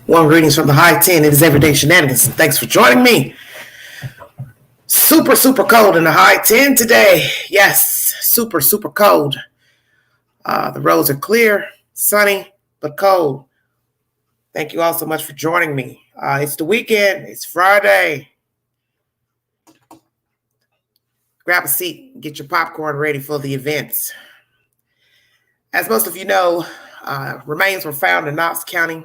Warm greetings from the high 10. It is Everyday Shenanigans. Thanks for joining me. Super, super cold in the high 10 today. Yes, super, super cold. The roads are clear, sunny, but cold. Thank you all so much for joining me. It's the weekend. It's Friday. Grab a seat and get your popcorn ready for the events. As most of you know, remains were found in Knox County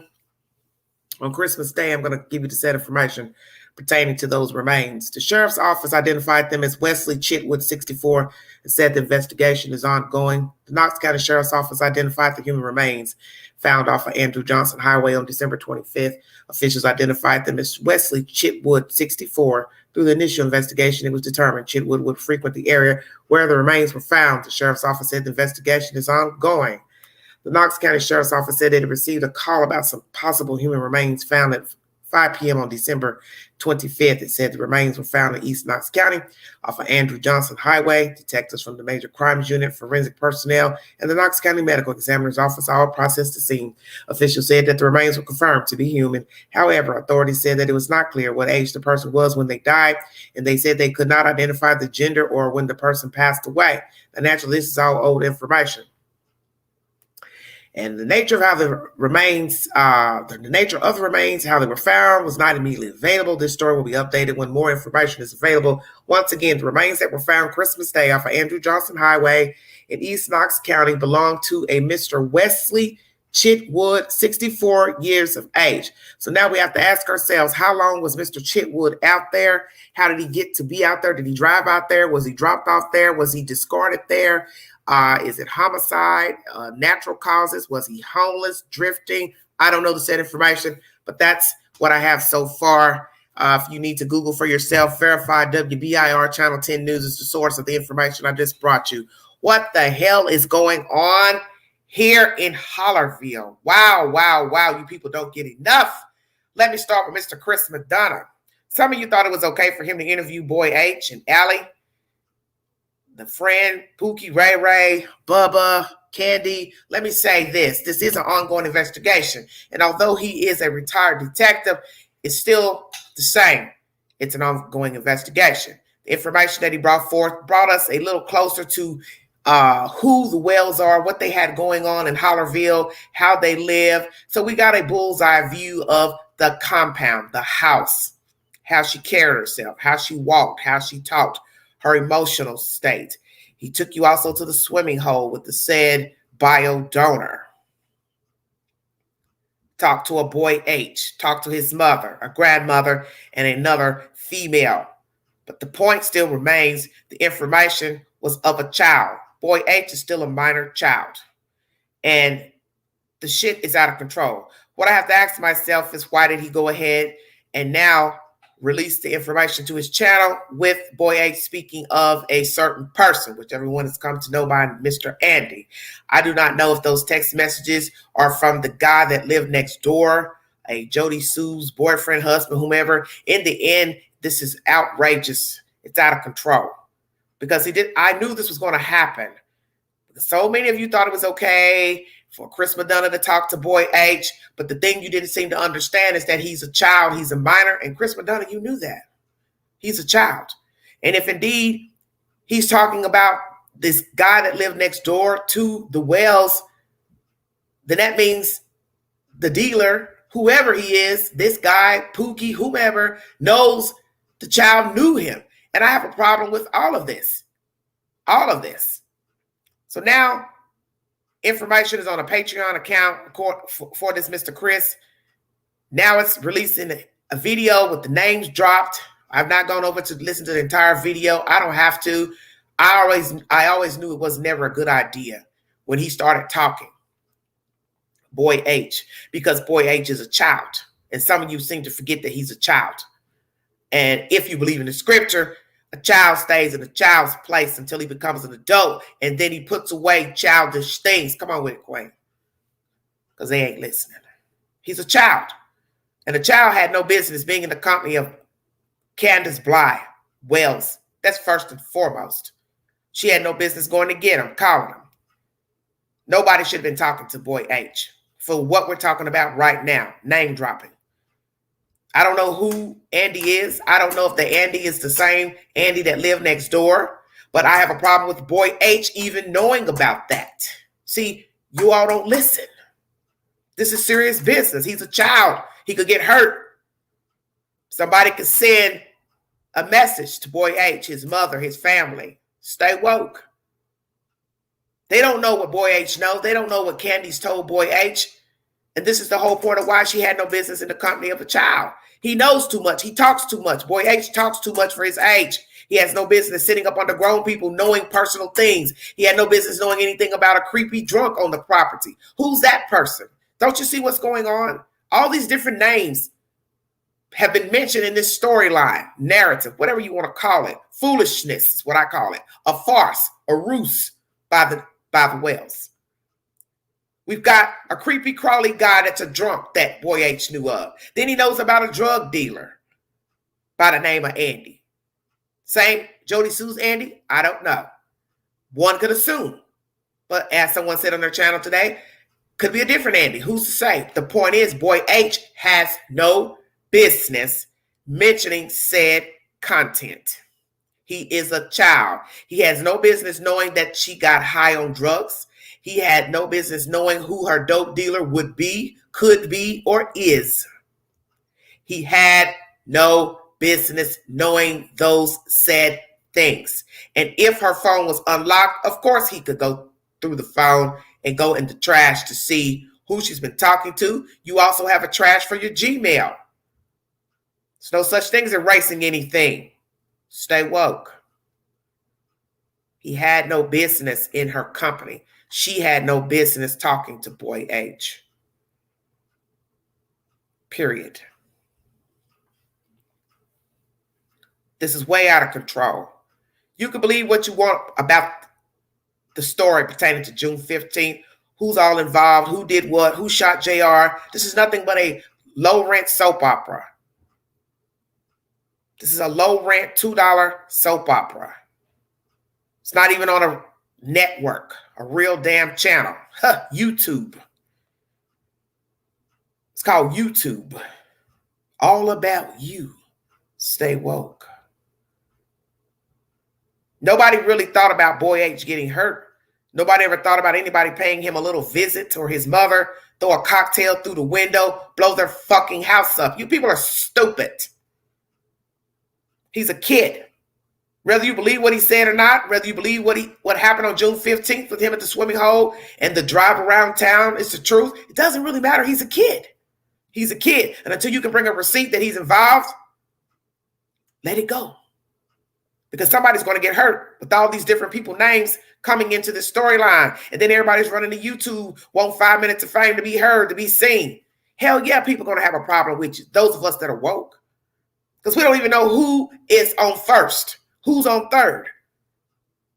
on Christmas Day. I'm going to give you the set information pertaining to those remains. The sheriff's office identified them as Wesley Chitwood, 64, and said the investigation is ongoing. The Knox County Sheriff's Office identified the human remains found off of Andrew Johnson Highway on December 25th. Officials identified them as Wesley Chitwood, 64. Through the initial investigation, it was determined Chitwood would frequent the area where the remains were found. The sheriff's office said the investigation is ongoing. The Knox County Sheriff's Office said it had received a call about some possible human remains found at 5 p.m. on December 25th. It said the remains were found in East Knox County off of Andrew Johnson Highway. Detectives from the Major Crimes Unit, forensic personnel, and the Knox County Medical Examiner's Office all processed the scene. Officials said that the remains were confirmed to be human. However, authorities said that it was not clear what age the person was when they died, and they said they could not identify the gender or when the person passed away. Now, naturally, this is all old information. And the nature of how the remains, how they were found was not immediately available. This story will be updated when more information is available. Once again, the remains that were found Christmas Day off of Andrew Johnson Highway in East Knox County belonged to a Mr. Wesley Chitwood, 64 years of age. So now we have to ask ourselves, how long was Mr. Chitwood out there? How did he get to be out there? Did he drive out there? Was he dropped off there? Was he discarded there? Is it homicide, natural causes? Was he homeless, drifting? I don't know the set information, but that's what I have so far. If you need to Google for yourself, verified WBIR Channel 10 News is the source of the information I just brought you. What the hell is going on here in Hollerville? Wow, wow, wow. You people don't get enough. Let me start with Mr. Chris McDonough. Some of you thought it was okay for him to interview Boy H and Allie, the friend, Pookie, Ray Ray, Bubba, Candy. Let me say this. This is an ongoing investigation. And although he is a retired detective, it's still the same. It's an ongoing investigation. The information that he brought forth brought us a little closer to who the Wells are, what they had going on in Hollerville, how they live. So we got a bullseye view of the compound, the house, how she carried herself, how she walked, how she talked, her emotional state. He took you also to the swimming hole with the said bio donor. Talked to a Boy H, talked to his mother, a grandmother, and another female. But the point still remains, the information was of a child. Boy H is still a minor child. And the shit is out of control. What I have to ask myself is, why did he go ahead and now released the information to his channel with Boy H speaking of a certain person, which everyone has come to know by Mr. Andy. I do not know if those text messages are from the guy that lived next door, a Jody Sue's boyfriend, husband, whomever. In the end, this is outrageous. It's out of control. Because I knew this was going to happen. So many of you thought it was okay for Chris McDonough to talk to Boy H, but the thing you didn't seem to understand is that he's a child, he's a minor, and Chris McDonough, you knew that. He's a child. And if indeed he's talking about this guy that lived next door to the Wells, then that means the dealer, whoever he is, this guy, Pookie, whomever, knows the child knew him. And I have a problem with all of this. All of this. So now, information is on a Patreon account for this Mr. Chris. Now it's releasing a video with the names dropped. I've not gone over to listen to the entire video. I don't have to. I always knew it was never a good idea when he started talking. Boy H, because Boy H is a child. And some of you seem to forget that he's a child. And if you believe in the scripture, a child stays in a child's place until he becomes an adult, and then he puts away childish things. Come on with it, Queen. Because they ain't listening. He's a child. And a child had no business being in the company of Candace Bly Wells. That's first and foremost. She had no business going to get him, calling him. Nobody should have been talking to Boy H. for what we're talking about right now, name dropping. I don't know who Andy is. I don't know if the Andy is the same Andy that lived next door, but I have a problem with Boy H even knowing about that. See, you all don't listen. This is serious business. He's a child. He could get hurt. Somebody could send a message to Boy H, his mother, his family. Stay woke. They don't know what Boy H knows. They don't know what Candy's told Boy H. And this is the whole point of why she had no business in the company of a child. He knows too much. He talks too much. Boy H talks too much for his age. He has no business sitting up under grown people knowing personal things. He had no business knowing anything about a creepy drunk on the property. Who's that person? Don't you see what's going on? All these different names have been mentioned in this storyline, narrative, whatever you want to call it. Foolishness is what I call it. A farce, a ruse by the Wells. We've got a creepy crawly guy that's a drunk that Boy H knew of. Then he knows about a drug dealer by the name of Andy. Same Jody Sue's Andy? I don't know. One could assume. But as someone said on their channel today, could be a different Andy. Who's to say? The point is, Boy H has no business mentioning said content. He is a child. He has no business knowing that she got high on drugs. He had no business knowing who her dope dealer would be, could be, or is. He had no business knowing those said things. And if her phone was unlocked, of course he could go through the phone and go in the trash to see who she's been talking to. You also have a trash for your Gmail. There's no such thing as erasing anything. Stay woke. He had no business in her company. She had no business talking to Boy H. Period. This is way out of control. You can believe what you want about the story pertaining to June 15th. Who's all involved? Who did what? Who shot JR? This is nothing but a low-rent soap opera. This is a low-rent $2 soap opera. It's not even on a network, a real damn channel. YouTube. It's called YouTube. All about you. Stay woke. Nobody really thought about Boy H getting hurt. Nobody ever thought about anybody paying him a little visit or his mother, throw a cocktail through the window, blow their fucking house up. You people are stupid. He's a kid. Whether you believe what he said or not, whether you believe what happened on June 15th with him at the swimming hole and the drive around town is the truth, it doesn't really matter. He's a kid. He's a kid. And until you can bring a receipt that he's involved, let it go. Because somebody's going to get hurt with all these different people names coming into the storyline. And then everybody's running to YouTube, want 5 minutes of fame to be heard, to be seen. Hell yeah, people are going to have a problem with you. Those of us that are woke. Because we don't even know who is on first. Who's on third?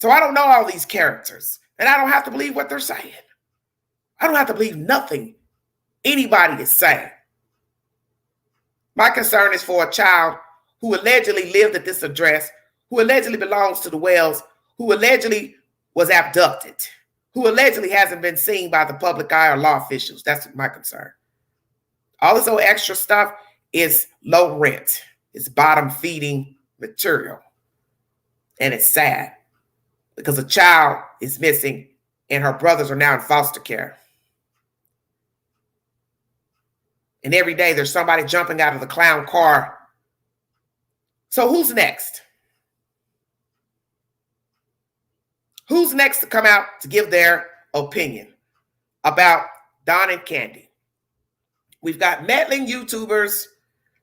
So I don't know all these characters. And I don't have to believe what they're saying. I don't have to believe nothing anybody is saying. My concern is for a child who allegedly lived at this address, who allegedly belongs to the Wells, who allegedly was abducted, who allegedly hasn't been seen by the public eye or law officials. That's my concern. All this old extra stuff is low rent. It's bottom feeding material. And it's sad because a child is missing and her brothers are now in foster care. And every day there's somebody jumping out of the clown car. So who's next? Who's next to come out to give their opinion about Don and Candy? We've got meddling YouTubers,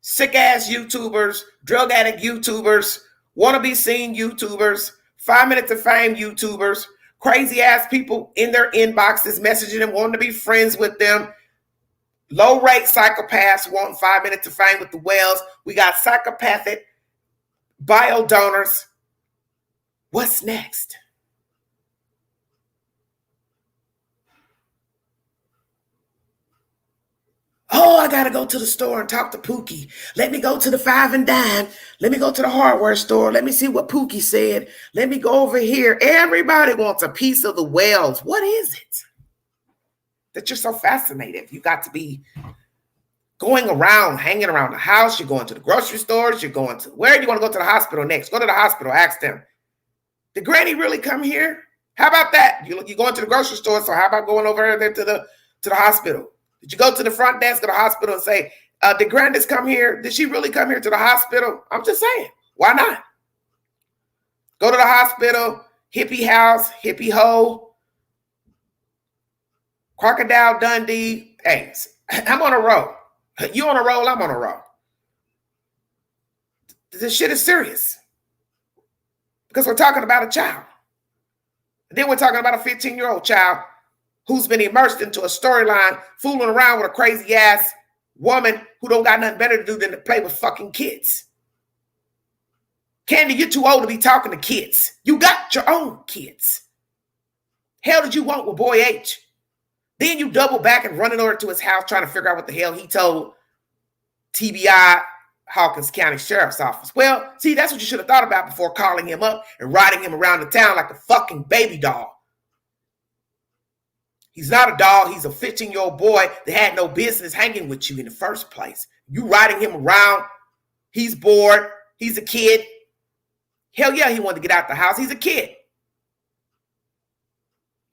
sick-ass YouTubers, drug addict YouTubers, wanna-be seen YouTubers, 5 minutes of fame YouTubers, crazy-ass people in their inboxes messaging them, wanting to be friends with them, low-rate psychopaths wanting 5 minutes of fame with the Wells. We got psychopathic bio donors. What's next? Oh, I got to go to the store and talk to Pookie. Let me go to the 5 and Dime. Let me go to the hardware store. Let me see what Pookie said. Let me go over here. Everybody wants a piece of the Wells. What is it? that you're so fascinated? You got to be going around, hanging around the house. You're going to the grocery stores. You're going to, where do you want to go to the hospital next? Go to the hospital. Ask them, did Granny really come here? How about that? You're going to the grocery store, so how about going over there to the hospital? Did you go to the front desk of the hospital and say, did Grandis come here? Did she really come here to the hospital? I'm just saying, why not? Go to the hospital, hippie house, hippie hole, Crocodile Dundee. Hey, I'm on a roll. You on a roll, I'm on a roll. This shit is serious. Because we're talking about a child. And then we're talking about a 15-year-old child who's been immersed into a storyline, fooling around with a crazy ass woman who don't got nothing better to do than to play with fucking kids. Candy, you're too old to be talking to kids. You got your own kids. Hell did you want with Boy H? Then you double back and running over to his house trying to figure out what the hell he told TBI, Hawkins County Sheriff's Office. Well, see, that's what you should have thought about before calling him up and riding him around the town like a fucking baby doll. He's not a doll. He's a 15-year-old boy that had no business hanging with you in the first place. You riding him around. He's bored. He's a kid. Hell yeah, he wanted to get out the house. He's a kid.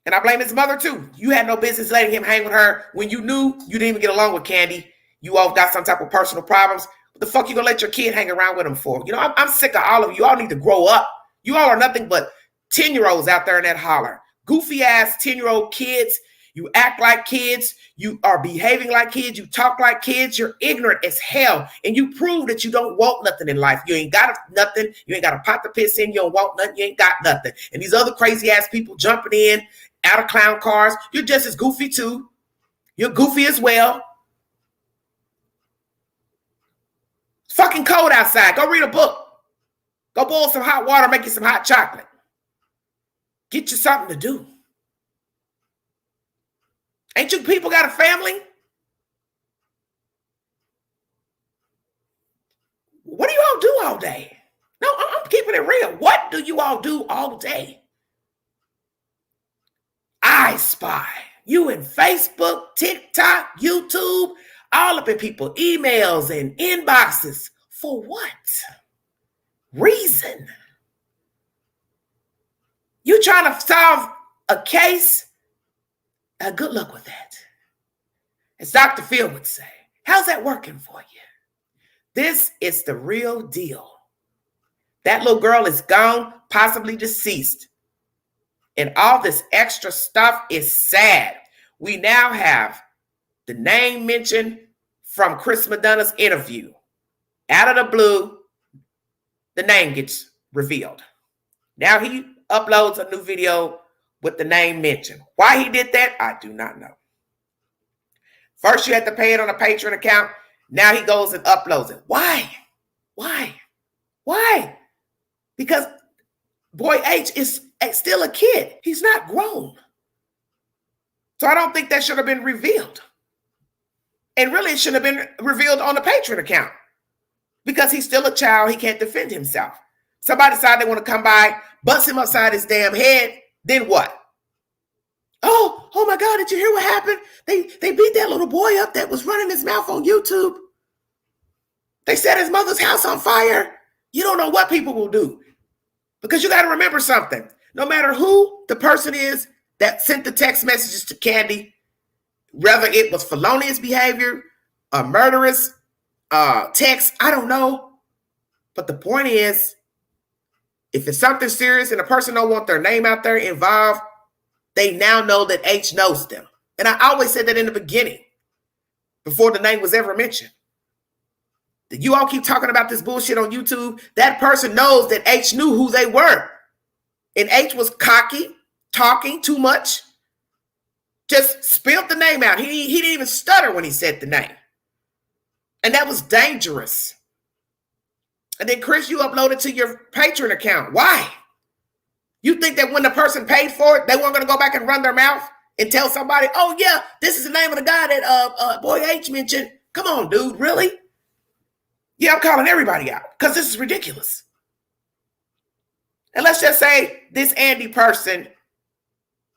And I blame his mother too. You had no business letting him hang with her when you knew you didn't even get along with Candy. You all got some type of personal problems. What the fuck you gonna let your kid hang around with him for? You know, I'm sick of all of you. You all need to grow up. You all are nothing but 10-year-olds out there in that holler. Goofy ass 10-year-old kids. You act like kids. You are behaving like kids. You talk like kids. You're ignorant as hell. And you prove that you don't want nothing in life. You ain't got nothing. You ain't got a pot to piss in. You don't want nothing. You ain't got nothing. And these other crazy ass people jumping in out of clown cars. You're just as goofy too. You're goofy as well. It's fucking cold outside. Go read a book. Go boil some hot water. Make you some hot chocolate. Get you something to do. Ain't you people got a family? What do you all do all day? No, I'm keeping it real. What do you all do all day? I spy. You in Facebook, TikTok, YouTube, all up in people emails and inboxes. For what reason? You trying to solve a case? Good luck with that. As Dr. Phil would say, how's that working for you? This is the real deal. That little girl is gone, possibly deceased. And all this extra stuff is sad. We now have the name mentioned from Chris Madonna's interview. Out of the blue, the name gets revealed. Now he uploads a new video with the name mentioned. Why he did that, I do not know. First, you had to pay it on a Patreon account. Now he goes and uploads it. Why? Because Boy H is still a kid. He's not grown. So I don't think that should have been revealed. And really, it should have been revealed on the Patreon account. Because he's still a child. He can't defend himself. Somebody decided they want to come by, bust him upside his damn head. Then what? Oh my God, did you hear what happened? They beat that little boy up that was running his mouth on YouTube. They set his mother's house on fire. You don't know what people will do. Because you got to remember something. No matter who the person is that sent the text messages to Candy, whether it was felonious behavior, a murderous text, I don't know. But the point is, if it's something serious and a person don't want their name out there involved, they now know that H knows them. And I always said that in the beginning, before the name was ever mentioned. That you all keep talking about this bullshit on YouTube. That person knows that H knew who they were. And H was cocky, talking too much. Just spilled the name out. He didn't even stutter when he said the name. And that was dangerous. And then, Chris, you uploaded to your Patreon account. Why? You think that when the person paid for it, they weren't going to go back and run their mouth and tell somebody, oh, yeah, this is the name of the guy that Boy H mentioned. Come on, dude, really? Yeah, I'm calling everybody out because this is ridiculous. And let's just say this Andy person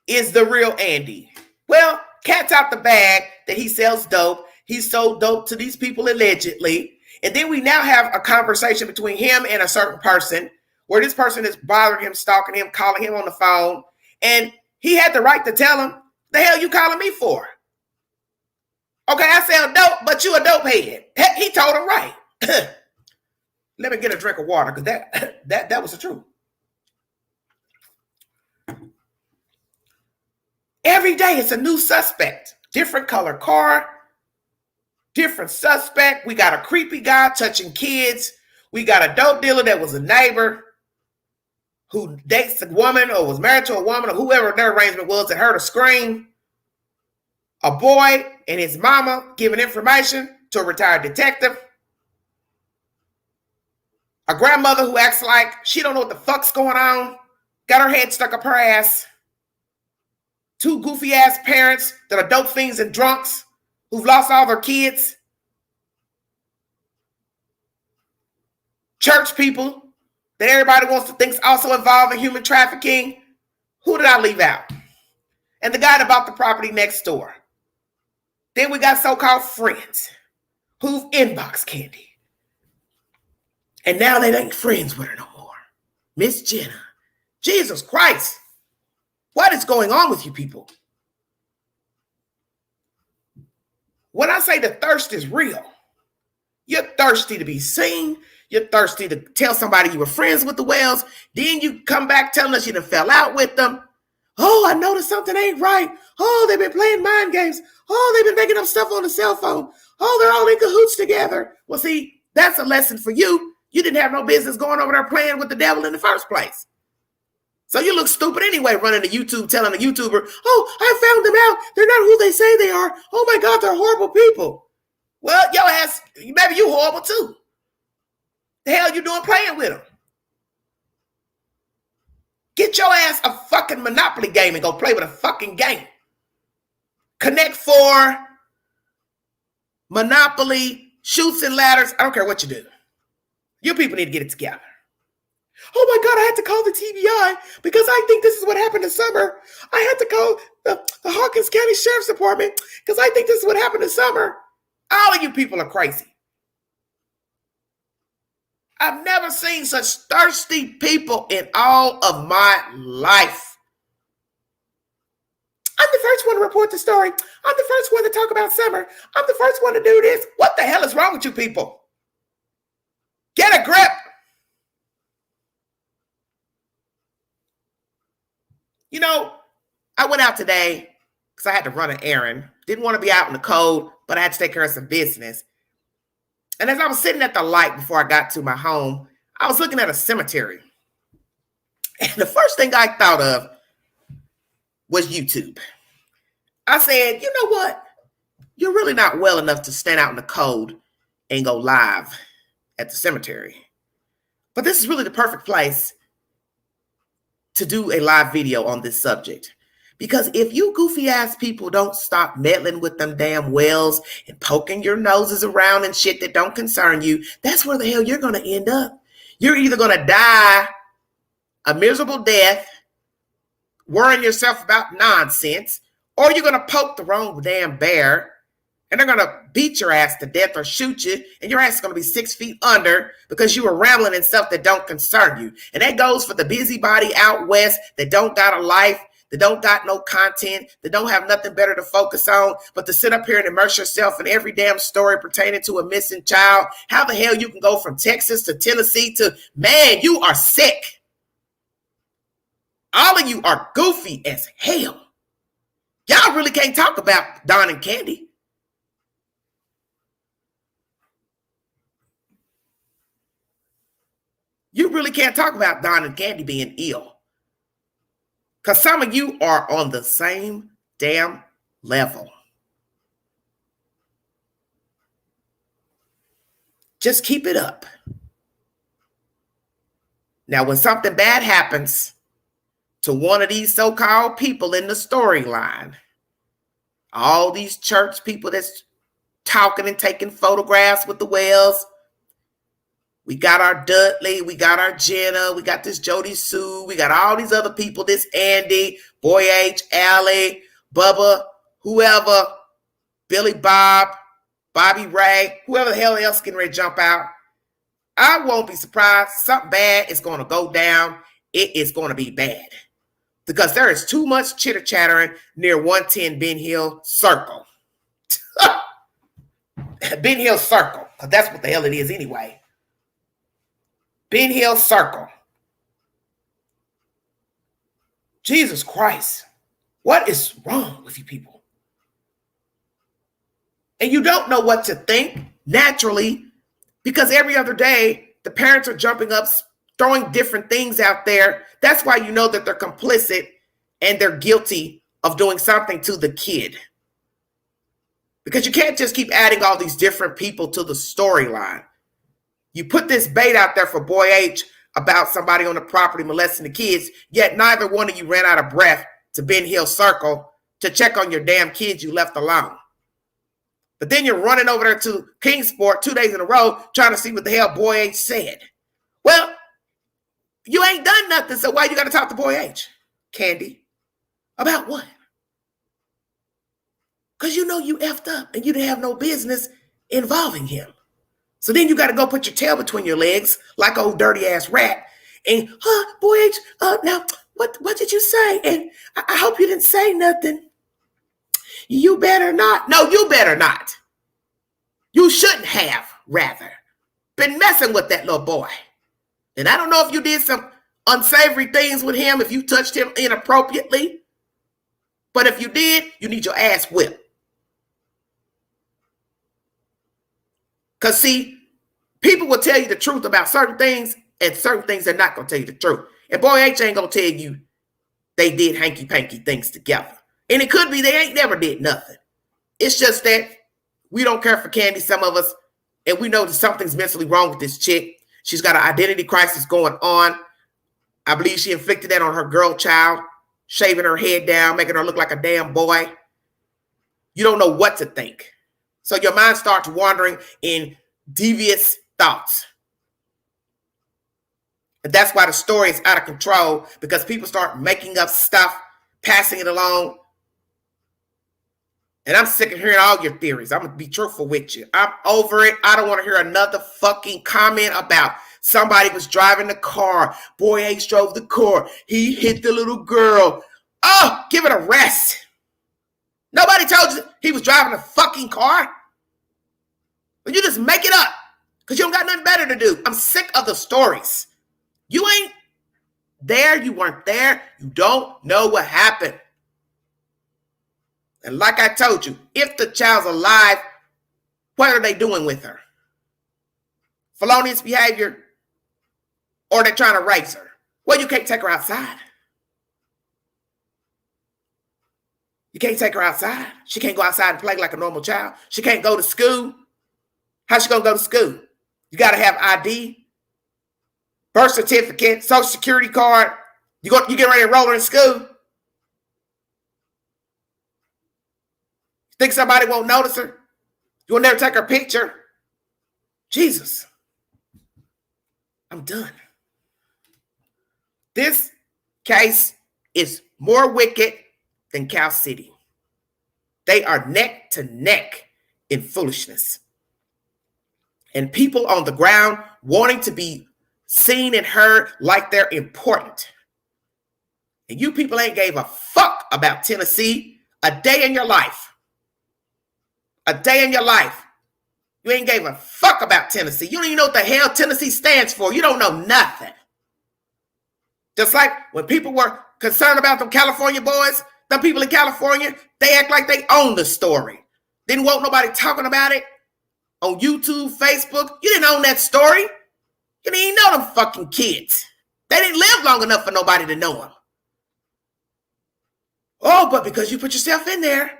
is the real Andy. Well, cat's out the bag that he sells dope. He sold dope to these people allegedly. And then we now have a conversation between him and a certain person where this person is bothering him, stalking him, calling him on the phone. And he had the right to tell him, the hell you calling me for? Okay, I sell dope, but you a dope head. He told him right. Let me get a drink of water because that was the truth. Every day it's a new suspect. Different color car, different suspect. We got a creepy guy touching kids. We got a dope dealer that was a neighbor who dates a woman or was married to a woman or whoever their arrangement was that heard a scream. A boy and his mama giving information to a retired detective. A grandmother who acts like she don't know what the fuck's going on. Got her head stuck up her ass. Two goofy ass parents that are dope fiends and drunks who've lost all their kids. Church people that everybody wants to think's also involved in human trafficking. Who did I leave out? And the guy that bought the property next door. Then we got so-called friends who've inboxed Candy. And now they ain't friends with her no more. Miss Jenna. Jesus Christ. What is going on with you people? When I say the thirst is real, you're thirsty to be seen. You're thirsty to tell somebody you were friends with the Wells. Then you come back telling us you done fell out with them. Oh, I noticed something ain't right. Oh, they've been playing mind games. Oh, they've been making up stuff on the cell phone. Oh, they're all in cahoots together. Well, see, that's a lesson for you. You didn't have no business going over there playing with the devil in the first place. So you look stupid anyway, running to YouTube, telling a YouTuber, oh, I found them out. They're not who they say they are. Oh my God, they're horrible people. Well, your ass, maybe you horrible too. The hell you doing playing with them? Get your ass a fucking Monopoly game and go play with a fucking game. Connect 4, Monopoly, Chutes and Ladders. I don't care what you do. You people need to get it together. Oh my God, I had to call the TBI because I think this is what happened this summer. I had to call the Hawkins County Sheriff's Department because I think this is what happened this summer. All of you people are crazy. I've never seen such thirsty people in all of my life. I'm the first one to report the story. I'm the first one to talk about summer. I'm the first one to do this. What the hell is wrong with you people? Get a grip. You know, I went out today because I had to run an errand. Didn't want to be out in the cold, but I had to take care of some business. And as I was sitting at the light before I got to my home, I was looking at a cemetery. And the first thing I thought of was YouTube. I said, you know what? You're really not well enough to stand out in the cold and go live at the cemetery. But this is really the perfect place to do a live video on this subject. Because if you goofy ass people don't stop meddling with them damn wells and poking your noses around and shit that don't concern you, that's where the hell you're going to end up. You're either going to die a miserable death, worrying yourself about nonsense, or you're going to poke the wrong damn bear and they're going to beat your ass to death or shoot you, and your ass is going to be 6 feet under because you were rambling in stuff that don't concern you. And that goes for the busybody out west that don't got a life, that don't got no content, that don't have nothing better to focus on but to sit up here and immerse yourself in every damn story pertaining to a missing child. How the hell you can go from Texas to Tennessee to, man, you are sick. All of you are goofy as hell. Y'all really can't talk about Don and Candy. You really can't talk about Don and Candy being ill. Because some of you are on the same damn level. Just keep it up. Now, when something bad happens to one of these so-called people in the storyline, all these church people that's talking and taking photographs with the Wells, we got our Dudley, we got our Jenna, we got this Jody Sue, we got all these other people, this Andy, Boy H, Allie, Bubba, whoever, Billy Bob, Bobby Ray, whoever the hell else getting ready to jump out, I won't be surprised. Something bad is going to go down. It is going to be bad because there is too much chitter chattering near 110 Ben Hill Circle. Ben Hill Circle, because that's what the hell it is anyway. Ben Hill Circle. Jesus Christ. What is wrong with you people? And you don't know what to think naturally because every other day the parents are jumping up, throwing different things out there. That's why you know that they're complicit and they're guilty of doing something to the kid. Because you can't just keep adding all these different people to the storyline. You put this bait out there for Boy H about somebody on the property molesting the kids, yet neither one of you ran out of breath to Ben Hill Circle to check on your damn kids you left alone. But then you're running over there to Kingsport 2 days in a row trying to see what the hell Boy H said. Well, you ain't done nothing, so why you got to talk to Boy H? Candy. About what? Because you know you effed up and you didn't have no business involving him. So then you got to go put your tail between your legs like old dirty ass rat and, Boy H, now, what did you say? And I hope you didn't say nothing. You better not. No, you better not. You shouldn't have, rather, been messing with that little boy. And I don't know if you did some unsavory things with him, if you touched him inappropriately. But if you did, you need your ass whipped. Because, see, people will tell you the truth about certain things, and certain things they're not going to tell you the truth. And Boy H ain't going to tell you they did hanky-panky things together. And it could be they ain't never did nothing. It's just that we don't care for Candy, some of us, and we know that something's mentally wrong with this chick. She's got an identity crisis going on. I believe she inflicted that on her girl child, shaving her head down, making her look like a damn boy. You don't know what to think. So your mind starts wandering in devious thoughts. And that's why the story is out of control, because people start making up stuff, passing it along. And I'm sick of hearing all your theories. I'm going to be truthful with you. I'm over it. I don't want to hear another fucking comment about somebody was driving the car. Boy H drove the car. He hit the little girl. Oh, give it a rest. Nobody told you he was driving a fucking car. But you just make it up because you don't got nothing better to do. I'm sick of the stories. You ain't there. You weren't there. You don't know what happened. And like I told you, if the child's alive, what are they doing with her? Felonious behavior, or they're trying to raise her? Well, you can't take her outside. You can't take her outside. She can't go outside and play like a normal child. She can't go to school. How's she going to go to school? You got to have ID, birth certificate, social security card. You get ready to enroll her in school. Think somebody won't notice her? You will never take her picture? Jesus. I'm done. This case is more wicked than Cow City. They are neck to neck in foolishness. And people on the ground wanting to be seen and heard like they're important. And you people ain't gave a fuck about Tennessee a day in your life. A day in your life. You ain't gave a fuck about Tennessee. You don't even know what the hell Tennessee stands for. You don't know nothing. Just like when people were concerned about them California boys, the people in California, they act like they own the story. Didn't want nobody talking about it on YouTube, Facebook. You didn't own that story. You didn't even know them fucking kids. They didn't live long enough for nobody to know them. Oh, but because you put yourself in there,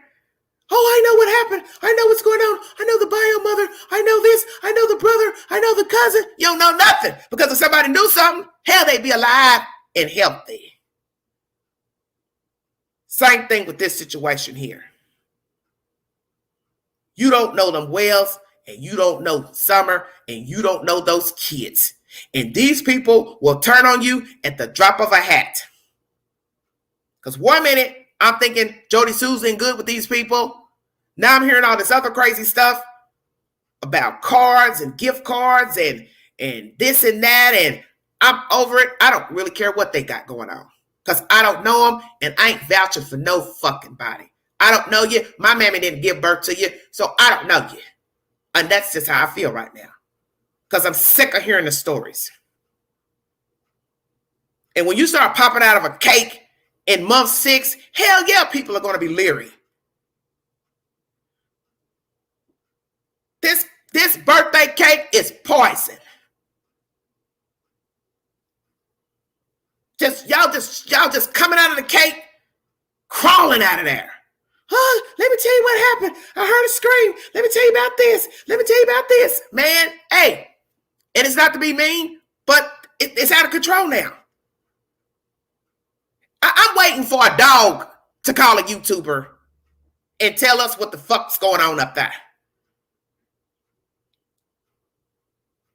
oh, I know what happened. I know what's going on. I know the bio mother. I know this. I know the brother. I know the cousin. You don't know nothing. Because if somebody knew something, hell, they'd be alive and healthy. Same thing with this situation here. You don't know them Wells, and you don't know Summer, and you don't know those kids. And these people will turn on you at the drop of a hat. Because 1 minute, I'm thinking Jody Sue's good with these people. Now I'm hearing all this other crazy stuff about cards and gift cards and this and that, and I'm over it. I don't really care what they got going on because I don't know them, and I ain't vouching for no fucking body. I don't know you. My mammy didn't give birth to you, so I don't know you. And that's just how I feel right now because I'm sick of hearing the stories. And when you start popping out of a cake in month 6, hell yeah, people are going to be leery. This birthday cake is poison. Y'all just coming out of the cake, crawling out of there. Oh, let me tell you what happened. I heard a scream. Let me tell you about this. Let me tell you about this. Man, hey, and it's not to be mean, but it's out of control now. I'm waiting for a dog to call a YouTuber and tell us what the fuck's going on up there.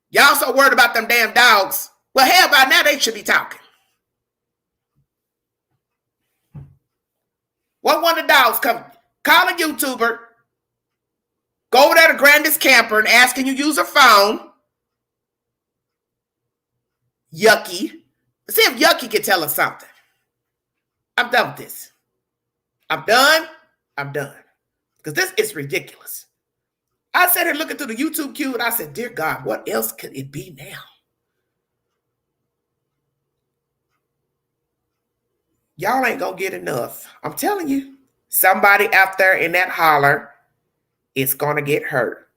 Y'all so worried about them damn dogs. Well, hell, by now they should be talking. What one of the dogs come call a YouTuber, go over there to Grandis Camper and ask, can you use her phone? Yucky. Let's see if Yucky can tell us something. I'm done with this. I'm done. Because this is ridiculous. I sat here looking through the YouTube queue and I said, dear God, what else could it be now? Y'all ain't gonna get enough. I'm telling you, somebody out there in that holler is gonna get hurt.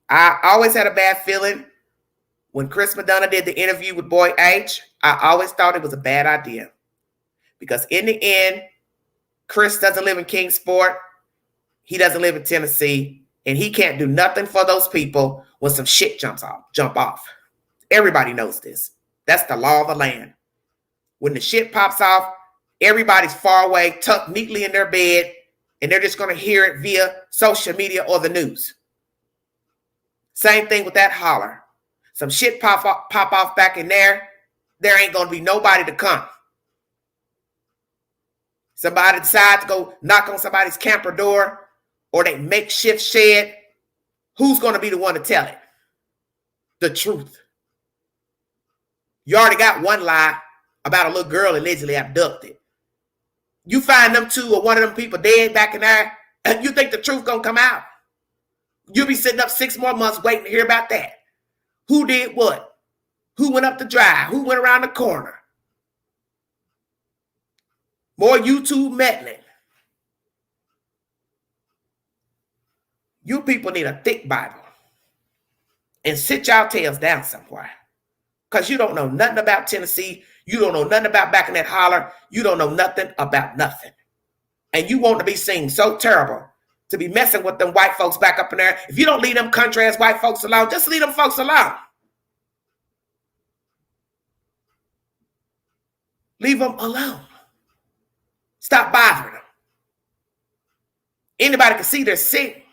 I always had a bad feeling when Chris Madonna did the interview with Boy H. I always thought it was a bad idea because in the end, Chris doesn't live in Kingsport. He doesn't live in Tennessee, and he can't do nothing for those people when some shit jump off. Everybody knows this. That's the law of the land. When the shit pops off, everybody's far away, tucked neatly in their bed, and they're just going to hear it via social media or the news. Same thing with that holler. Some shit pop off back in there, there ain't going to be nobody to come. Somebody decides to go knock on somebody's camper door or they makeshift shed. Who's going to be the one to tell it? The truth. You already got one lie about a little girl allegedly abducted. You find them two or one of them people dead back in there, and you think the truth gonna come out? You'll be sitting up 6 more months waiting to hear about that. Who did what? Who went up the drive? Who went around the corner? More YouTube meddling. You people need a thick Bible and sit y'all tails down somewhere because you don't know nothing about Tennessee. You don't know nothing about back in that holler. You don't know nothing about nothing. And you want to be seen so terrible to be messing with them white folks back up in there. If you don't leave them country ass white folks alone, just leave them folks alone. Leave them alone. Stop bothering them. Anybody can see they're sick.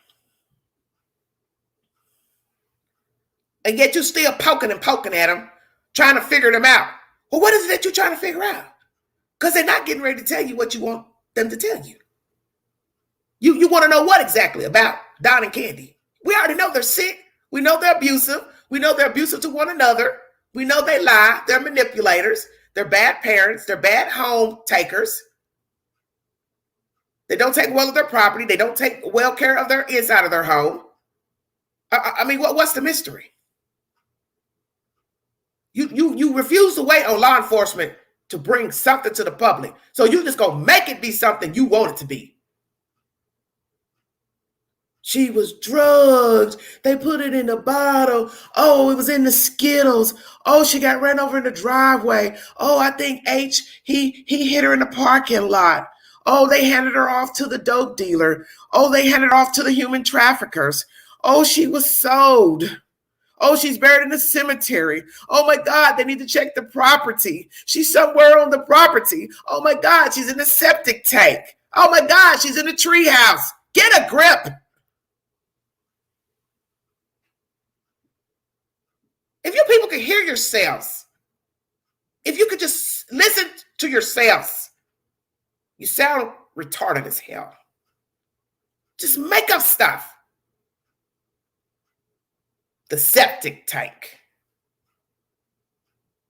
And yet you still poking at them, trying to figure them out. Well, what is it that you're trying to figure out? Because they're not getting ready to tell you what you want them to tell you. You want to know what exactly about Don and Candy? We already know they're sick. We know they're abusive. We know they're abusive to one another. We know they lie. They're manipulators. They're bad parents. They're bad home takers. They don't take well of their property. They don't take well care of their inside of their home. I mean, what's the mystery? You refuse to wait on law enforcement to bring something to the public. So you just gonna make it be something you want it to be. She was drugged. They put it in a bottle. Oh, it was in the Skittles. Oh, she got ran over in the driveway. Oh, I think H, he hit her in the parking lot. Oh, they handed her off to the dope dealer. Oh, they handed her off to the human traffickers. Oh, she was sold. Oh, she's buried in the cemetery. Oh my God, they need to check the property. She's somewhere on the property. Oh my God, she's in the septic tank. Oh my God, she's in the treehouse. Get a grip. If you people could hear yourselves, if you could just listen to yourselves, You sound retarded as hell. Just make up stuff. The septic tank.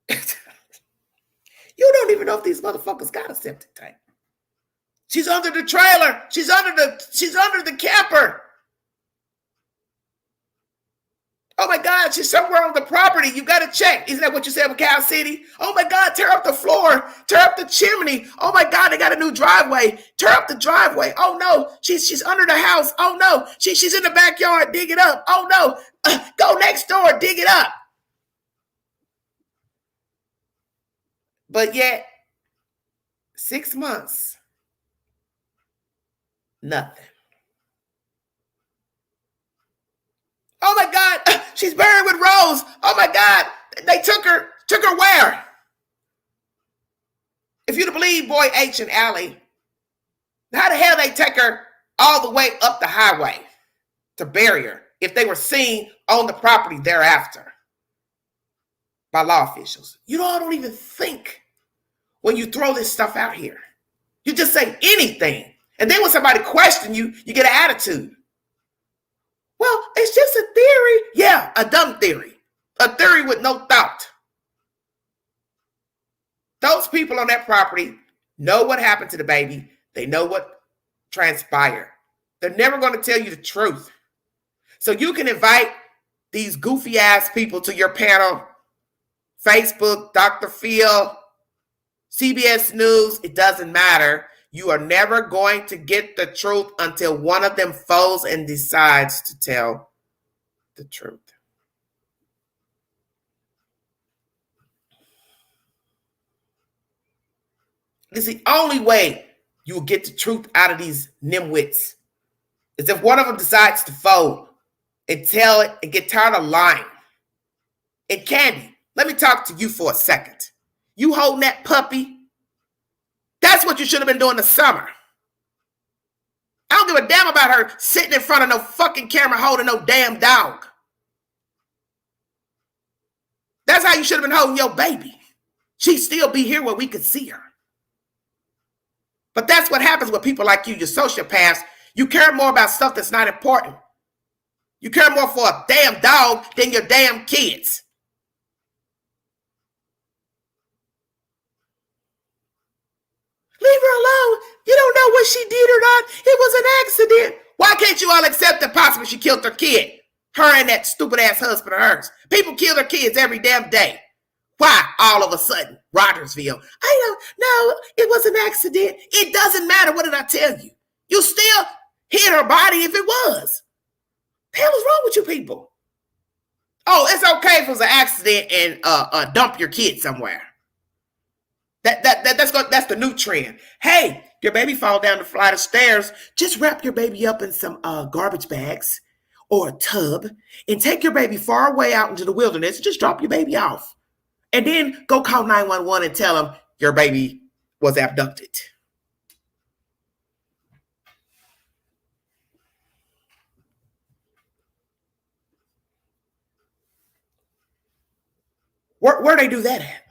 You don't even know if these motherfuckers got a septic tank. She's under the trailer. She's under the camper. Oh my God, she's somewhere on the property. You got to check. Isn't that what you said with Cal City? Oh my God, tear up the floor. Tear up the chimney. Oh my God, they got a new driveway. Tear up the driveway. Oh no, she's under the house. Oh no, she's in the backyard. Dig it up. Oh no, go next door. Dig it up. But yet, 6 months, nothing. Oh my God, she's buried with Rose. Oh my God, they took her where? If you believe Boy H and Allie, how the hell they take her all the way up the highway to bury her if they were seen on the property thereafter by law officials? You all don't even think when you throw this stuff out here. You just say anything. And then when somebody questions you, you get an attitude. Well, it's just a theory. Yeah, a dumb theory. A theory with no thought. Those people on that property know what happened to the baby. They know what transpired. They're never going to tell you the truth. So you can invite these goofy ass people to your panel. Facebook, Dr. Phil, CBS News, it doesn't matter. You are never going to get the truth until one of them folds and decides to tell the truth. It's the only way you will get the truth out of these nimwits is if one of them decides to fold and tell it and get tired of lying. And Candy, let me talk to you for a second. You holding that puppy? That's what you should have been doing this summer. I don't give a damn about her sitting in front of no fucking camera holding no damn dog. That's how you should have been holding your baby. She'd still be here where we could see her. But that's what happens with people like you, your sociopaths. You care more about stuff that's not important. You care more for a damn dog than your damn kids. Leave her alone. You don't know what she did or not. It was an accident. Why can't you all accept that possibly she killed her kid? Her and that stupid ass husband of hers. People kill their kids every damn day. Why all of a sudden, Rogersville? I don't know. It was an accident. It doesn't matter. What did I tell you? You still hit her body if it was. The hell is wrong with you people? Oh, it's okay if it was an accident and dump your kid somewhere. That's the new trend. Hey, your baby fall down the flight of stairs. Just wrap your baby up in some garbage bags or a tub and take your baby far away out into the wilderness and just drop your baby off. And then go call 911 and tell them your baby was abducted. Where they do that at?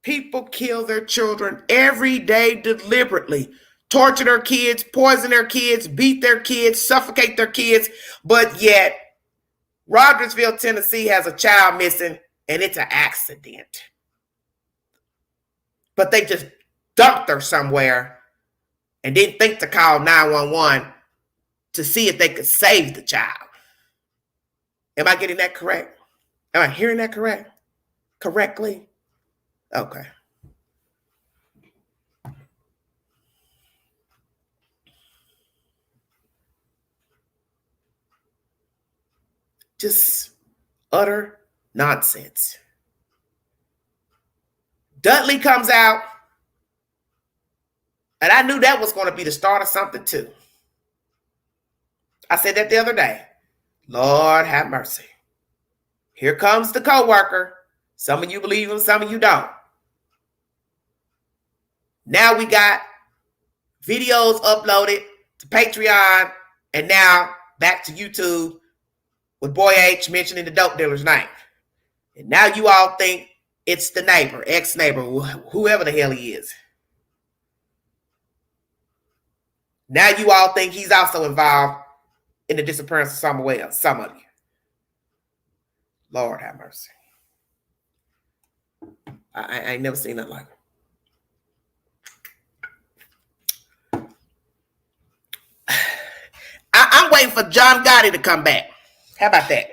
People kill their children every day deliberately. Torture their kids, poison their kids, beat their kids, suffocate their kids. But yet, Rogersville, Tennessee has a child missing and it's an accident. But they just dumped her somewhere and didn't think to call 911 to see if they could save the child. Am I getting that correct? Am I hearing that correctly? Okay. Just utter nonsense. Dudley comes out, and I knew that was going to be the start of something too. I said that the other day. Lord have mercy. Here comes the coworker. Some of you believe him, some of you don't. Now we got videos uploaded to Patreon and now back to YouTube with Boy H mentioning the dope dealer's name. And now you all think It's the neighbor, ex-neighbor, whoever the hell he is. Now you all think he's also involved in the disappearance of somewhere else, some of you. Lord have mercy. I ain't never seen nothing like it. I'm waiting for John Gotti to come back. How about that?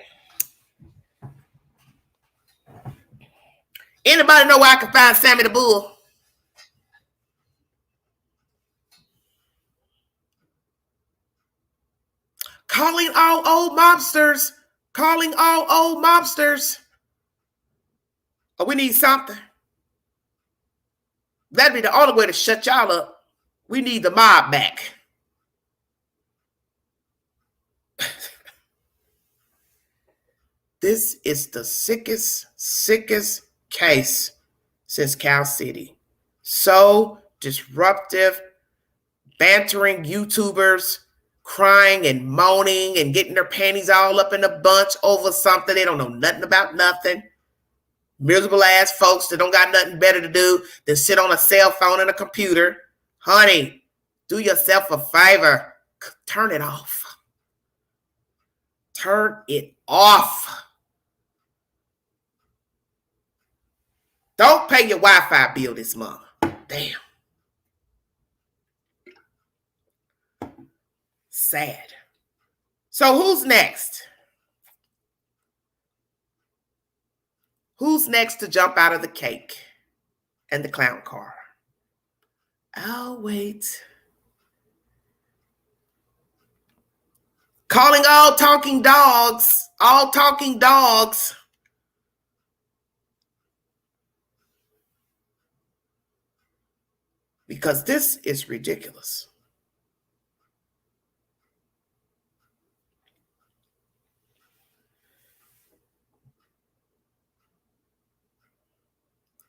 Anybody know where I can find Sammy the Bull? Calling all old mobsters. Calling all old mobsters. Oh, we need something. That'd be the only way to shut y'all up. We need the mob back. This is the sickest case since Cal City. So disruptive, bantering YouTubers, crying and moaning and getting their panties all up in a bunch over something. They don't know nothing about nothing. Miserable ass folks that don't got nothing better to do than sit on a cell phone and a computer. Honey, do yourself a favor. Turn it off. Turn it off. Don't pay your Wi-Fi bill this month. Damn. Sad. So who's next? Who's next to jump out of the cake and the clown car? I'll wait. Calling all talking dogs. All talking dogs. Because this is ridiculous.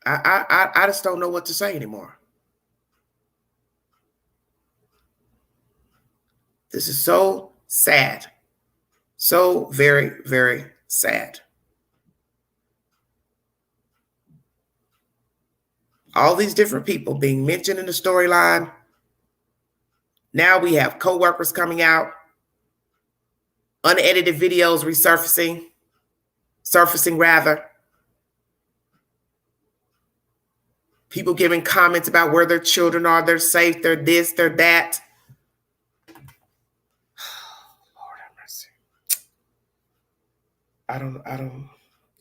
I just don't know what to say anymore. This is so sad. So very, very sad. All these different people being mentioned in the storyline. Now we have co-workers coming out. Unedited videos surfacing rather. People giving comments about where their children are, they're safe, they're this, they're that. Lord have mercy.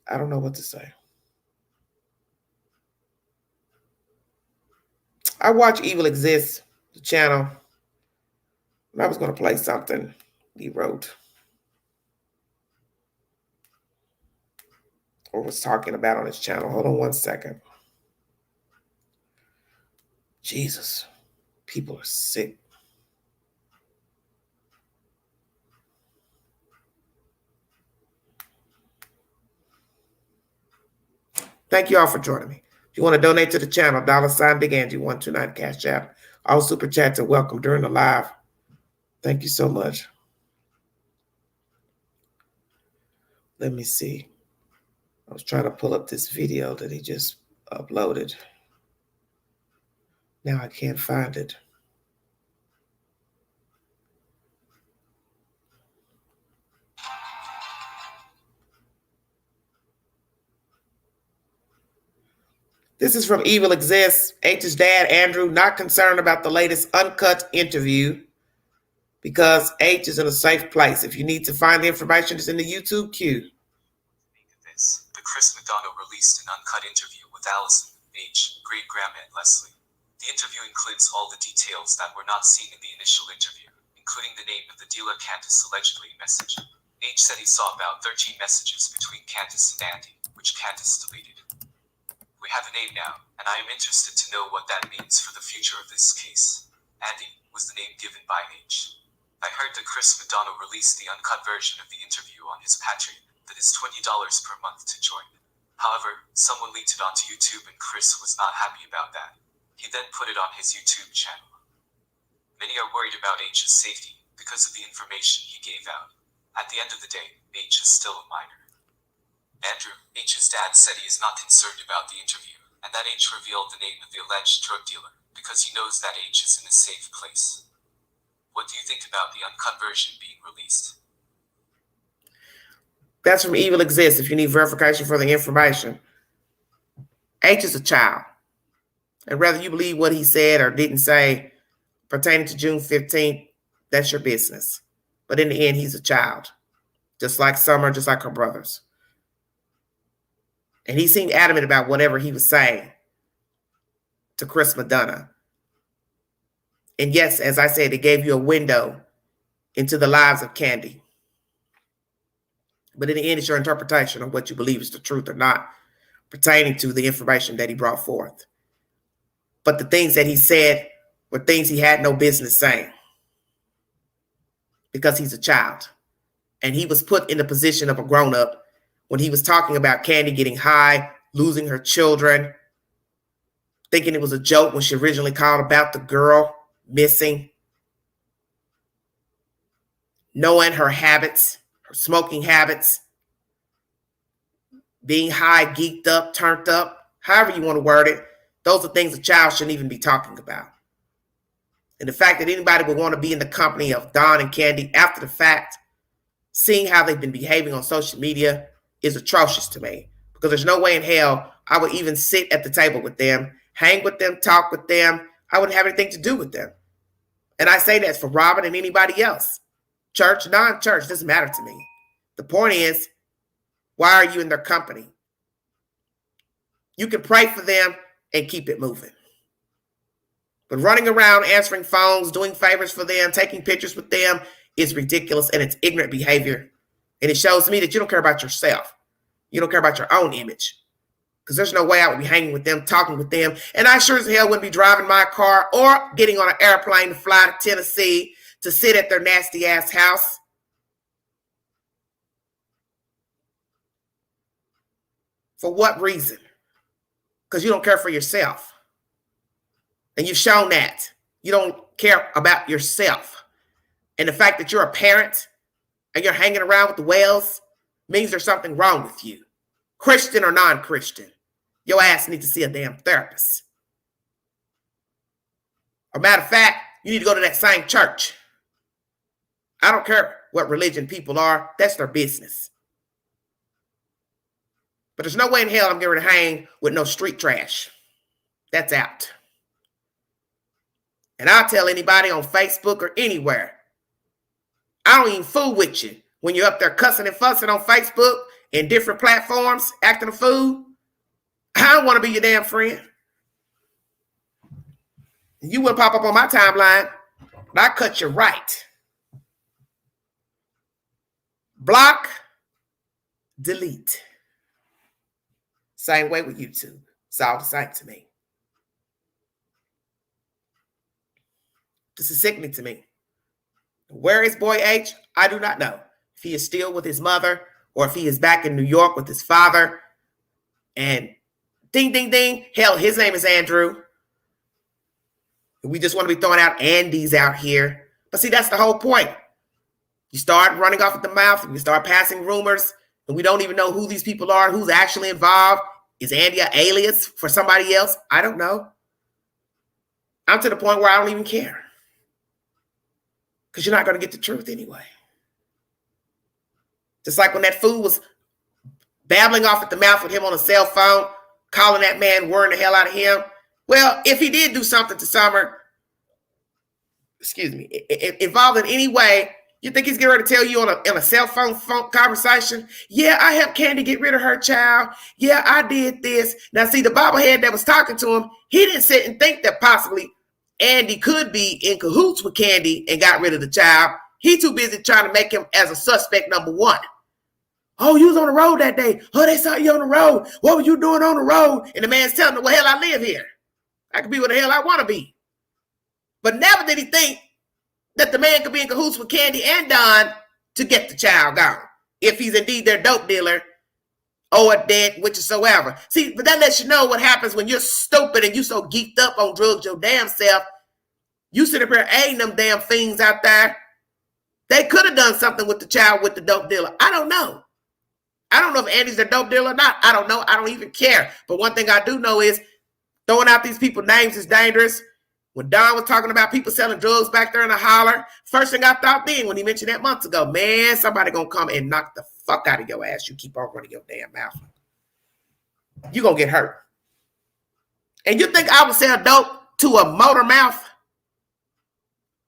I don't know what to say. I watch Evil Exists, the channel. And I was going to play something he wrote or was talking about on his channel. Hold on one second. Jesus, people are sick. Thank you all for joining me. If you want to donate to the channel, $ Big Angie 129 Cash App. All super chats are welcome during the live. Thank you so much. Let me see. I was trying to pull up this video that he just uploaded. Now I can't find it. This is from Evil Exists. H's dad, Andrew, not concerned about the latest uncut interview because H is in a safe place. If you need to find the information, it's in the YouTube queue. The Chris McDonough released an uncut interview with Allison, H, great-grandma and Leslie. The interview includes all the details that were not seen in the initial interview, including the name of the dealer Candace allegedly messaged. H said he saw about 13 messages between Candace and Andy, which Candace deleted. We have a name now, and I am interested to know what that means for the future of this case. Andy was the name given by H. I heard that Chris McDonough released the uncut version of the interview on his Patreon that is $20 per month to join. However, someone leaked it onto YouTube and Chris was not happy about that. He then put it on his YouTube channel. Many are worried about H's safety because of the information he gave out. At the end of the day, H is still a minor. Andrew H's dad said he is not concerned about the interview, and that H revealed the name of the alleged drug dealer because he knows that H is in a safe place. What do you think about the uncut version being released? That's from Evil Exists if you need verification for the information. H is a child. And whether you believe what he said or didn't say pertaining to June 15th, that's your business. But in the end, he's a child. Just like Summer, just like her brothers. And he seemed adamant about whatever he was saying to Chris Madonna. And yes, as I said, it gave you a window into the lives of Candy. But in the end, it's your interpretation of what you believe is the truth or not, pertaining to the information that he brought forth. But the things that he said were things he had no business saying because he's a child. And he was put in the position of a grown-up when he was talking about Candy getting high, losing her children, thinking it was a joke when she originally called about the girl missing, knowing her habits, her smoking habits, being high, geeked up, turned up, however you want to word it. Those are things a child shouldn't even be talking about. And the fact that anybody would want to be in the company of Don and Candy after the fact, seeing how they've been behaving on social media, is atrocious to me. Because there's no way in hell I would even sit at the table with them, hang with them, talk with them. I wouldn't have anything to do with them. And I say that for Robin and anybody else. Church, non-church, doesn't matter to me. The point is, why are you in their company? You can pray for them and keep it moving. But running around, answering phones, doing favors for them, taking pictures with them is ridiculous, and it's ignorant behavior. And it shows me that you don't care about yourself. You don't care about your own image. Because there's no way I would be hanging with them, talking with them. And I sure as hell wouldn't be driving my car or getting on an airplane to fly to Tennessee to sit at their nasty ass house. For what reason? Because you don't care for yourself. And you've shown that. You don't care about yourself. And the fact that you're a parent and you're hanging around with the whales means there's something wrong with you. Christian or non-Christian. Your ass needs to see a damn therapist. As a matter of fact, you need to go to that same church. I don't care what religion people are. That's their business. But there's no way in hell I'm going to hang with no street trash. That's out. And I'll tell anybody on Facebook or anywhere, I don't even fool with you when you're up there cussing and fussing on Facebook and different platforms, acting a fool. I don't want to be your damn friend. You wouldn't pop up on my timeline, but I cut you right. Block, delete. Same way with YouTube. It's all the same to me. This is sickening to me. Where is Boy H? I do not know. If he is still with his mother or if he is back in New York with his father. And ding, ding, ding. Hell, his name is Andrew. We just want to be throwing out Andes out here. But see, that's the whole point. You start running off at the mouth and you start passing rumors and we don't even know who these people are, who's actually involved. Is Andy an alias for somebody else? I don't know. I'm to the point where I don't even care. Because you're not going to get the truth anyway. Just like when that fool was babbling off at the mouth with him on a cell phone, calling that man, worrying the hell out of him. Well, if he did do something to Summer, involved in any way, you think he's getting ready to tell you on a cell phone conversation? Yeah, I helped Candy get rid of her child. Yeah, I did this. Now, see, the bobblehead that was talking to him, he didn't sit and think that possibly Andy could be in cahoots with Candy and got rid of the child. He too busy trying to make him as a suspect number one. Oh, you was on the road that day. Oh, they saw you on the road. What were you doing on the road? And the man's telling him, well, hell, I live here. I can be where the hell I want to be. But never did he think that the man could be in cahoots with Candy and Don to get the child gone. If he's indeed their dope dealer or dead, whichsoever. See, but that lets you know what happens when you're stupid and you so geeked up on drugs your damn self. You sit up here aiding them damn things out there. They could have done something with the child with the dope dealer. I don't know. I don't know if Andy's a dope dealer or not. I don't know. I don't even care. But one thing I do know is throwing out these people's names is dangerous. When Don was talking about people selling drugs back there in the holler, first thing I thought then when he mentioned that months ago, man, somebody gonna come and knock the fuck out of your ass. You keep on running your damn mouth. You gonna get hurt. And you think I would sell dope to a motor mouth?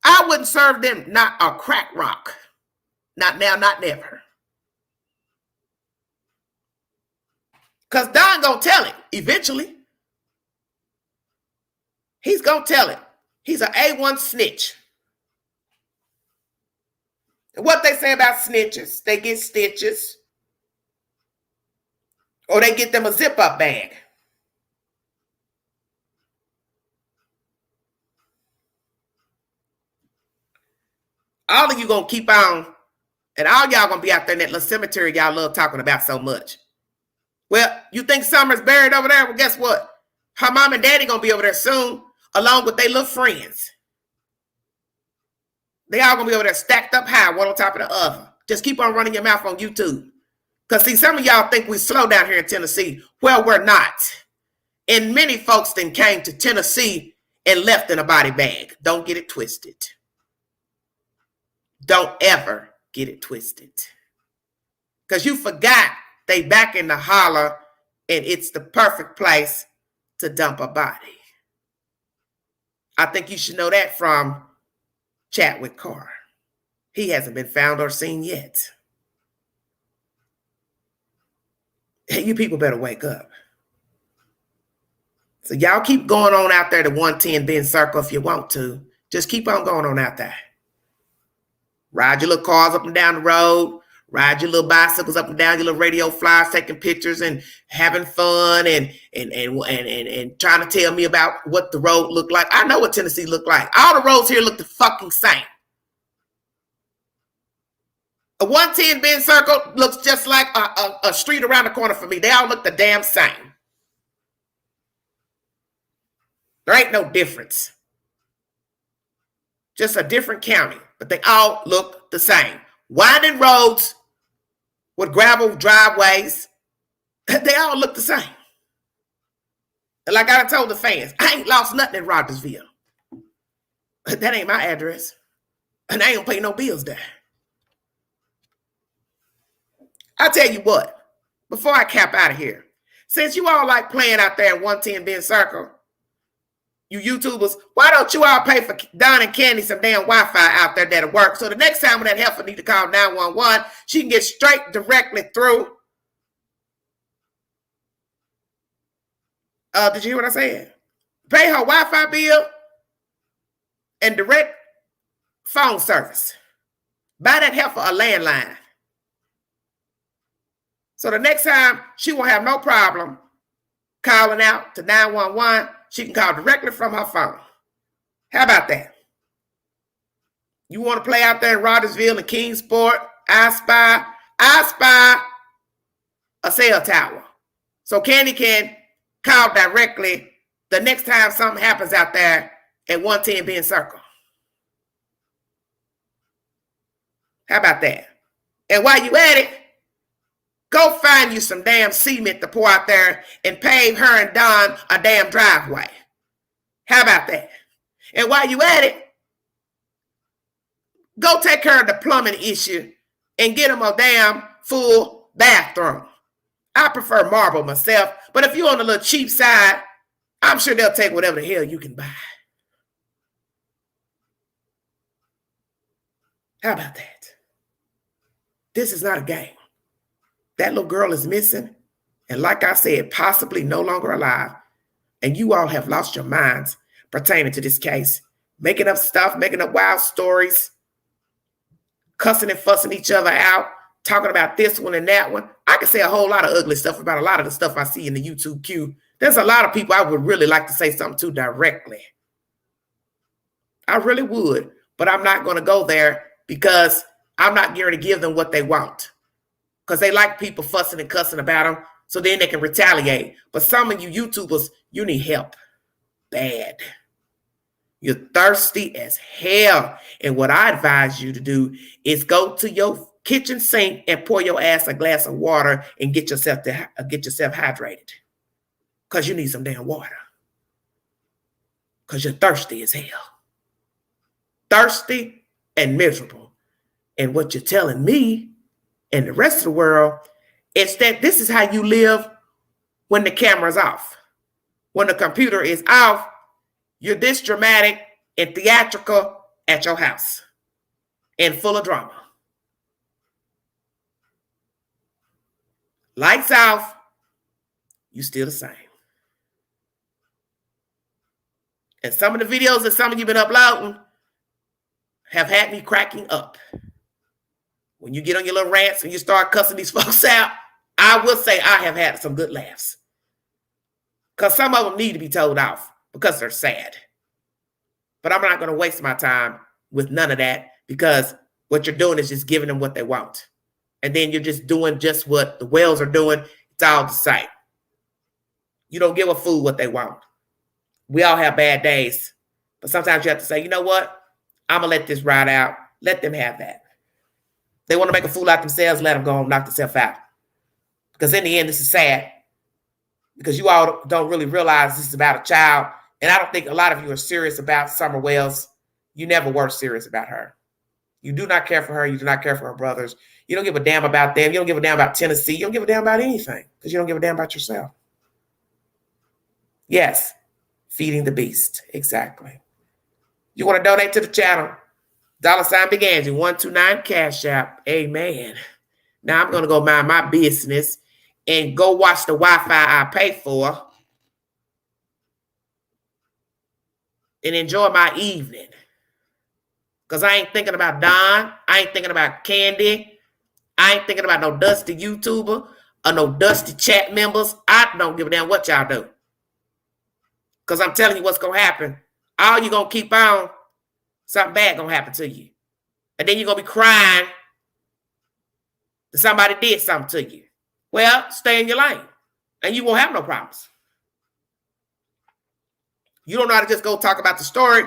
I wouldn't serve them not a crack rock. Not now, not never. Because Don gonna tell it eventually. He's gonna tell it. He's an A1 snitch. And what they say about snitches, they get stitches. Or they get them a zip-up bag. All of you gonna keep on, and all y'all gonna be out there in that little cemetery y'all love talking about so much. Well, you think Summer's buried over there? Well, guess what? Her mom and daddy gonna be over there soon, along with their little friends. They all gonna be over there stacked up high, one on top of the other. Just keep on running your mouth on YouTube. Because see, some of y'all think we slow down here in Tennessee. Well, we're not. And many folks then came to Tennessee and left in a body bag. Don't get it twisted. Don't ever get it twisted. Because you forgot they back in the holler and it's the perfect place to dump a body. I think you should know that from Chadwick Carr. He hasn't been found or seen yet. You people better wake up. So y'all keep going on out there to 110 Ben Circle if you want to. Just keep on going on out there. Ride your little cars up and down the road. Ride your little bicycles up and down, your little radio flyers, taking pictures and having fun and trying to tell me about what the road looked like. I know what Tennessee looked like. All the roads here look the fucking same. A 110 Ben Circle looks just like a street around the corner for me. They all look the damn same. There ain't no difference. Just a different county, but they all look the same. Winding roads with gravel driveways, they all look the same. And like I told the fans, I ain't lost nothing in Rogersville. That ain't my address. And I ain't gonna pay no bills there. I'll tell you what, before I cap out of here, since you all like playing out there in 110 Ben Circle, you YouTubers, why don't you all pay for Don and Candy some damn Wi-Fi out there that'll work? So the next time when that heifer need to call 911, she can get straight directly through. Did you hear what I said? Pay her Wi-Fi bill and direct phone service. Buy that heifer a landline. So the next time she won't have no problem calling out to 911. She can call directly from her phone. How about that? You want to play out there in Rogersville and Kingsport? I spy a cell tower. So Candy can call directly the next time something happens out there at 110 Ben Circle. How about that? And while you at it, go find you some damn cement to pour out there and pave her and Don a damn driveway. How about that? And while you at it, go take care of the plumbing issue and get them a damn full bathroom. I prefer marble myself, but if you're on the little cheap side, I'm sure they'll take whatever the hell you can buy. How about that? This is not a game. That little girl is missing, and like I said, possibly no longer alive. And you all have lost your minds pertaining to this case, making up stuff, making up wild stories, cussing and fussing each other out, talking about this one and that one. I can say a whole lot of ugly stuff about a lot of the stuff I see in the YouTube queue. There's a lot of people I would really like to say something to directly. I really would, but I'm not going to go there because I'm not going to give them what they want. Because they like people fussing and cussing about them, so then they can retaliate. But some of you YouTubers, you need help. Bad. You're thirsty as hell. And what I advise you to do is go to your kitchen sink and pour your ass a glass of water and get yourself hydrated. Because you need some damn water. Because you're thirsty as hell. Thirsty and miserable. And what you're telling me and the rest of the world is that this is how you live when the camera's off. When the computer is off, you're this dramatic and theatrical at your house and full of drama. Lights off, you still the same. And some of the videos that some of you been uploading have had me cracking up. When you get on your little rants and you start cussing these folks out, I will say I have had some good laughs. Because some of them need to be told off because they're sad. But I'm not going to waste my time with none of that because what you're doing is just giving them what they want. And then you're just doing just what the whales are doing. It's all the same. You don't give a fool what they want. We all have bad days. But sometimes you have to say, you know what? I'm going to let this ride out. Let them have that. They want to make a fool out themselves. Let them go and knock themselves out. Because in the end, this is sad. Because you all don't really realize this is about a child. And I don't think a lot of you are serious about Summer Wells. You never were serious about her. You do not care for her. You do not care for her brothers. You don't give a damn about them. You don't give a damn about Tennessee. You don't give a damn about anything because you don't give a damn about yourself. Yes, feeding the beast. Exactly. You want to donate to the channel? $ Big Angie 129 Cash App. Amen. Now I'm going to go mind my business and go watch the Wi-Fi I pay for and enjoy my evening. Because I ain't thinking about Don. I ain't thinking about Candy. I ain't thinking about no dusty YouTuber or no dusty chat members. I don't give a damn what y'all do. Because I'm telling you what's going to happen. All you going to keep on, something bad going to happen to you. And then you're going to be crying that somebody did something to you. Well, stay in your lane. And you won't have no problems. You don't know how to just go talk about the story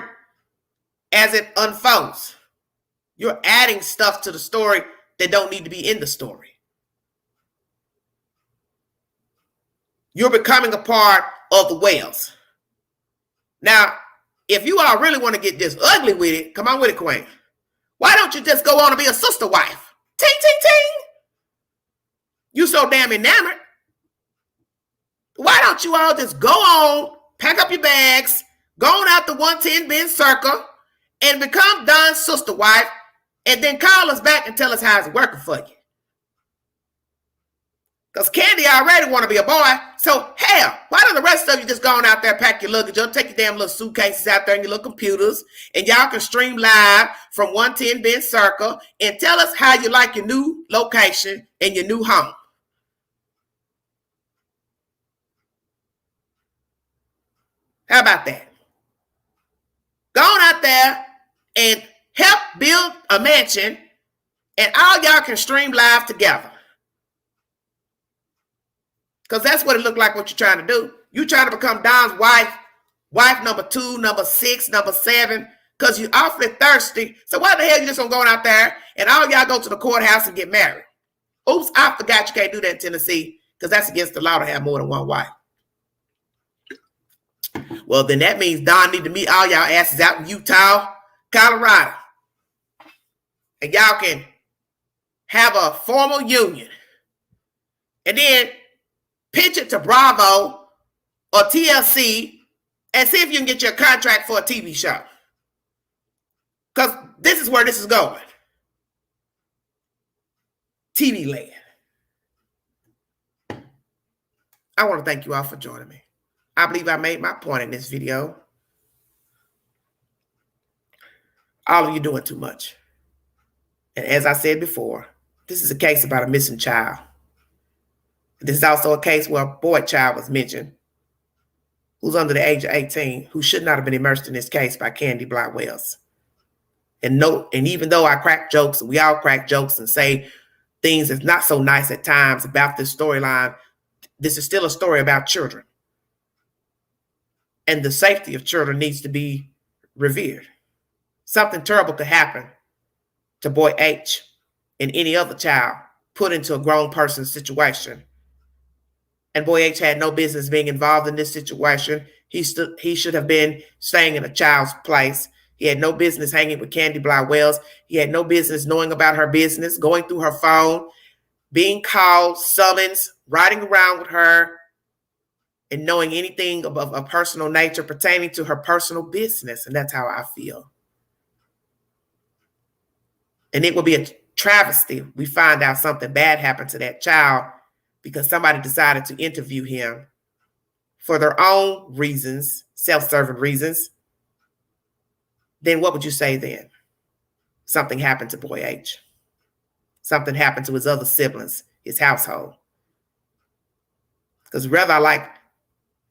as it unfolds. You're adding stuff to the story that don't need to be in the story. You're becoming a part of the whales. Now, if you all really want to get this ugly with it, come on with it, Queen. Why don't you just go on and be a sister wife? Ting, ting, ting. You so damn enamored. Why don't you all just go on, pack up your bags, go on out the 110 Benz Circle, and become Don's sister wife, and then call us back and tell us how it's working for you. Because Candy already want to be a boy, so hell, why don't the rest of you just go on out there, pack your luggage up, take your damn little suitcases out there and your little computers, and y'all can stream live from 110 Benz Circle and tell us how you like your new location and your new home. How about that? Go on out there and help build a mansion, and all y'all can stream live together. Because that's what it looked like what you're trying to do. You're trying to become Don's wife number 2, number 6, number 7, because you're awfully thirsty. So why the hell you just gonna go out there and all y'all go to the courthouse and get married? Oops, I forgot you can't do that in Tennessee because that's against the law to have more than one wife. Well, then that means Don need to meet all y'all asses out in Utah, Colorado. And y'all can have a formal union. And then pitch it to Bravo or TLC and see if you can get your contract for a TV show. Because this is where this is going. TV land. I want to thank you all for joining me. I believe I made my point in this video. All of you doing too much. And as I said before, this is a case about a missing child. This is also a case where a boy child was mentioned who's under the age of 18, who should not have been immersed in this case by Candy Wells. And even though I crack jokes, we all crack jokes and say things that's not so nice at times about this storyline, this is still a story about children. And the safety of children needs to be revered. Something terrible could happen to boy H. and any other child put into a grown person's situation. And Boy H had no business being involved in this situation. He should have been staying in a child's place. He had no business hanging with Candy Bly Wells. He had no business knowing about her business, going through her phone, being called, summons, riding around with her, and knowing anything of a personal nature pertaining to her personal business. And that's how I feel. And it would be a travesty if we find out something bad happened to that child because somebody decided to interview him for their own reasons, self-serving reasons. Then what would you say then? Something happened to Boy H. Something happened to his other siblings, his household. Because whether I like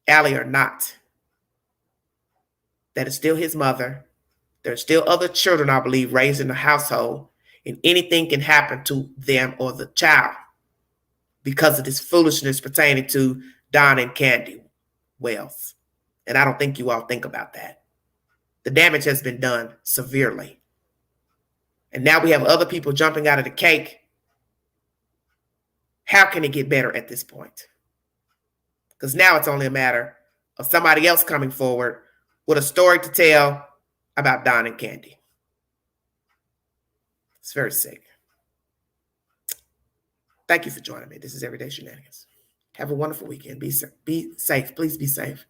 Allie or not, that is still his mother. There's still other children, I believe, raised in the household, and anything can happen to them or the child because of this foolishness pertaining to Don and Candy Wells. And I don't think you all think about that. The damage has been done severely. And now we have other people jumping out of the cake. How can it get better at this point? Because now it's only a matter of somebody else coming forward with a story to tell about Don and Candy. It's very sick. Thank you for joining me. This is Everyday Shenanigans. Have a wonderful weekend. Be safe. Please be safe.